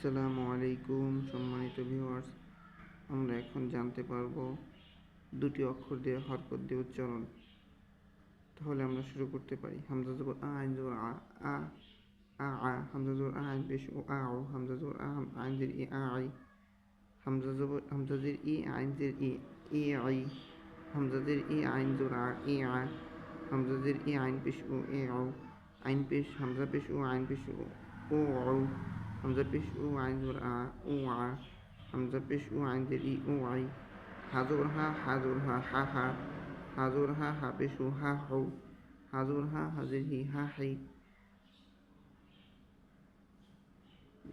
আসসালামু আলাইকুম সম্মানিত ভিউয়ার্স, আমরা এখন জানতে পারবো দুটি অক্ষর দিয়ে হরকত দিয়ে উচ্চারণ। তাহলে আমরা শুরু করতে পারি। হামজা জবর আ, আইন জবর আ, আ আ আ, হামজা জবর আ, আইন পেশ ও আ ও, হামজা জবর আ, আইন জের ই, আ আই, হামজা জের ই, আইন জের ই, ই আই, হামজা জের ই, আইন জবর আ, ই আ, হামজা জের ই, আইন পেশ ও, এ ও, আইন পেশ হামজা পেশ ও, আইন পেশ ও ও, হামজা পেশ ও, আইন জবর আ, ও আ, হামজা পেশ ও, আইন জের ই, ও আই, হাজর হা, হাজর হা, হা হা, হাজর হা, হা পেশ ও, হা হো, হাজর হা, হাজের হি, হা হি।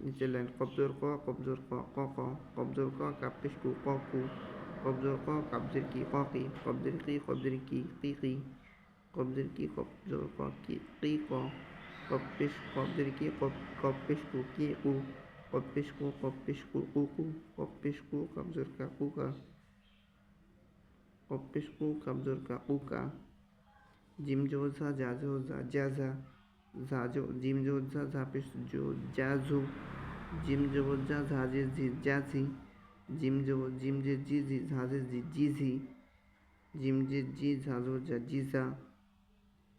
নিচের লাইন কবজর ক, কবজর ক, ক ক, কবজর ক, কাপ পেশ কু, ক কু, কবজর ক, কাবজের কি, ক কি, কবজের কি, কবজের কি, কি, কবজের কি, কবজর ক, কি ক, কব পেশ কবজের কি, কব পেশ কু, কি কু, কব পেশ কু, কু কু, কব পেশ কু, কবজর কা, কু কা, কব পেশ কু, কবজর কা, কু কা। জিম জো ঝা, যা জো যা, যা যা, যা জো, জিম জো ঝা, যা পেশ জো, যা জো, জিম জো যা, ঝা জে জি, যা জি, জিম জো, জিম জে জি জি, ঝা জে জি, জি ঝি, জিম জে জি, ঝা জো যা, জি যা,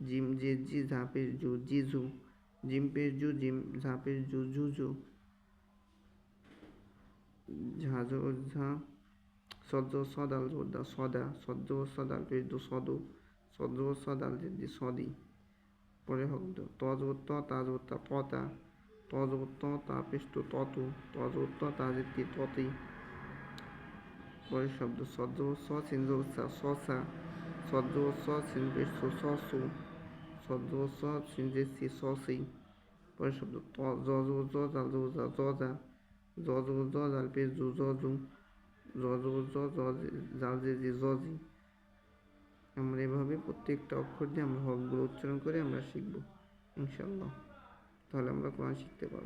জিম জে জি, ঝা পেশ জো, জি জু, জিম পেশ জু, জিম ঝা পেশ জু, জু জু, ঝা জো ঝা, সদ সদাল জোদা, সদা, সদ সদাল পেশ দো, সদো, সদ সদাল জে দি, সদি। পরে শব্দ ত জবর ত, তা জবর তা, ততা, ত জবর ত, তা পেশ তো, ততু, ত জবর ত, তা জের তি, ততি। পরের শব্দ সদ জবর স, সিন জবর সা, সসা, সদ জবর স, সিন পেশ সো, সসু, সদ জবর স, সিন জের সি, সসি। পরের শব্দ ত, জ জবর জ, জাল জবর জা, জজা, জ জবর জ, জাল পেশ জু, জজু, জ জবর জ, জাল জে জি, জজি। আমরা এভাবে প্রত্যেকটা অক্ষর দিয়ে আমরা হরফগুলো উচ্চারণ করে আমরা শিখব ইনশাআল্লাহ। তাহলে আমরা কোরআন শিখতে পারবো।